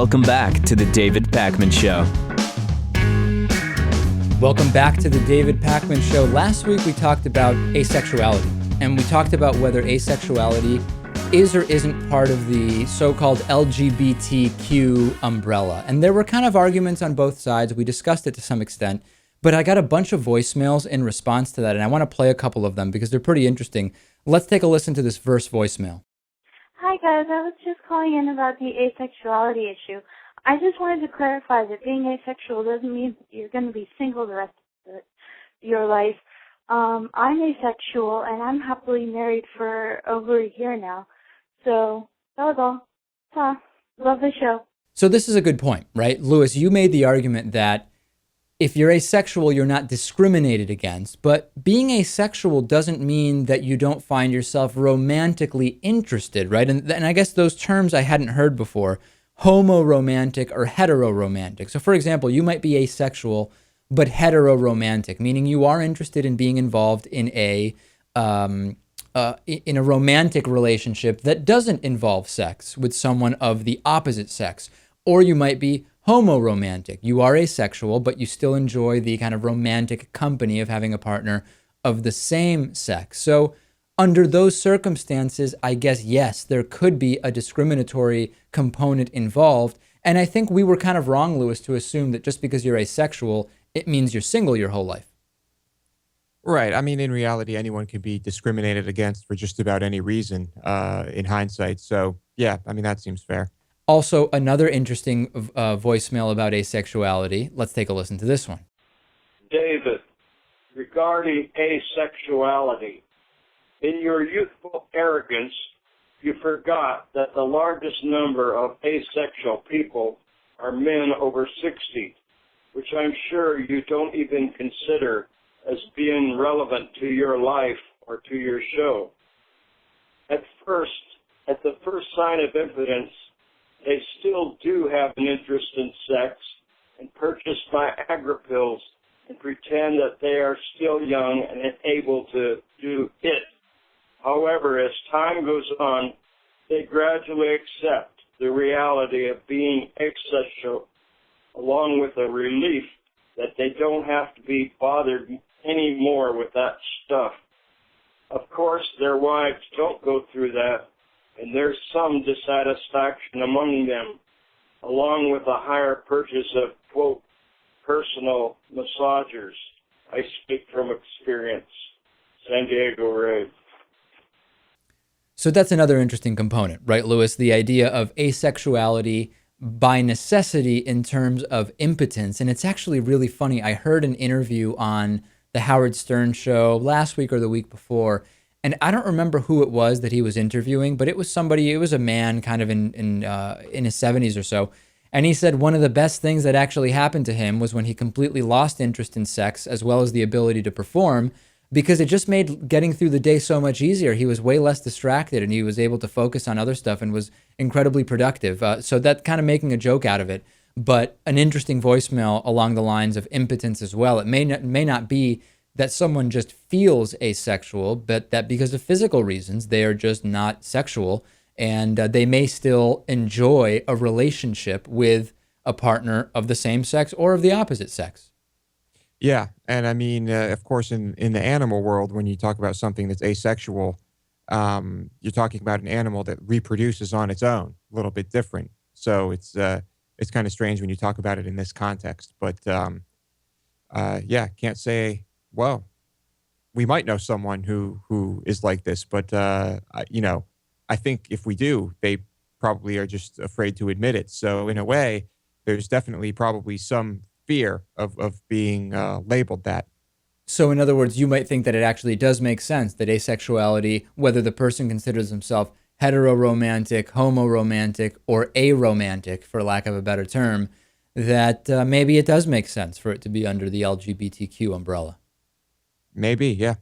Welcome back to The David Pakman Show. Welcome back to The David Pakman Show. Last week we talked about asexuality, and we talked about whether asexuality is or isn't part of the so-called LGBTQ umbrella. And there were kind of arguments on both sides. We discussed it to some extent, but I got a bunch of voicemails in response to that, and I want to play a couple of them because they're pretty interesting. Let's take a listen to this first voicemail. Hi guys, I was just calling in about the asexuality issue. I just wanted to clarify that being asexual doesn't mean you're going to be single the rest of your life. I'm asexual and I'm happily married for over a year now. So that was all. Love the show. So this is a good point, right? Lewis, you made the argument that if you're asexual, you're not discriminated against, but being asexual doesn't mean that you don't find yourself romantically interested, right? And I guess those terms I hadn't heard before, homo-romantic or hetero-romantic. So for example, you might be asexual, but hetero-romantic, meaning you are interested in being involved in a romantic relationship that doesn't involve sex with someone of the opposite sex. Or you might be homo-romantic. You are asexual, but you still enjoy the kind of romantic company of having a partner of the same sex. So under those circumstances, I guess, yes, there could be a discriminatory component involved. And I think we were kind of wrong, Lewis, to assume that just because you're asexual, it means you're single your whole life. Right. I mean, in reality, anyone can be discriminated against for just about any reason in hindsight. So, yeah, I mean, that seems fair. Also, another interesting voicemail about asexuality. Let's take a listen to this one. David, regarding asexuality, in your youthful arrogance, you forgot that the largest number of asexual people are men over 60, which I'm sure you don't even consider as being relevant to your life or to your show. At the first sign of impotence, they still do have an interest in sex and purchase Viagra pills and pretend that they are still young and able to do it. However, as time goes on, they gradually accept the reality of being asexual, along with a relief that they don't have to be bothered anymore with that stuff. Of course, their wives don't go through that, and there's some dissatisfaction among them, along with a higher purchase of, quote, personal massagers. I speak from experience. San Diego Ray. So that's another interesting component, right, Lewis? The idea of asexuality by necessity in terms of impotence. And it's actually really funny. I heard an interview on the Howard Stern show last week or the week before, and I don't remember who it was that he was interviewing, but it was a man kind of in his 70s or so. And he said one of the best things that actually happened to him was when he completely lost interest in sex as well as the ability to perform, because it just made getting through the day so much easier. He was way less distracted and he was able to focus on other stuff and was incredibly productive. So that kind of making a joke out of it, but an interesting voicemail along the lines of impotence as well. It may not be that someone just feels asexual, but that because of physical reasons, they are just not sexual, and they may still enjoy a relationship with a partner of the same sex or of the opposite sex. Yeah. And I mean, of course, in the animal world, when you talk about something that's asexual, you're talking about an animal that reproduces on its own, a little bit different. So it's kind of strange when you talk about it in this context. But yeah, can't say, well, we might know someone who is like this, but I think if we do, they probably are just afraid to admit it. So in a way, there's definitely probably some fear of being labeled that. So in other words, you might think that it actually does make sense that asexuality, whether the person considers himself hetero-romantic, homo-romantic, or aromantic, for lack of a better term, that maybe it does make sense for it to be under the LGBTQ umbrella. Maybe, yeah.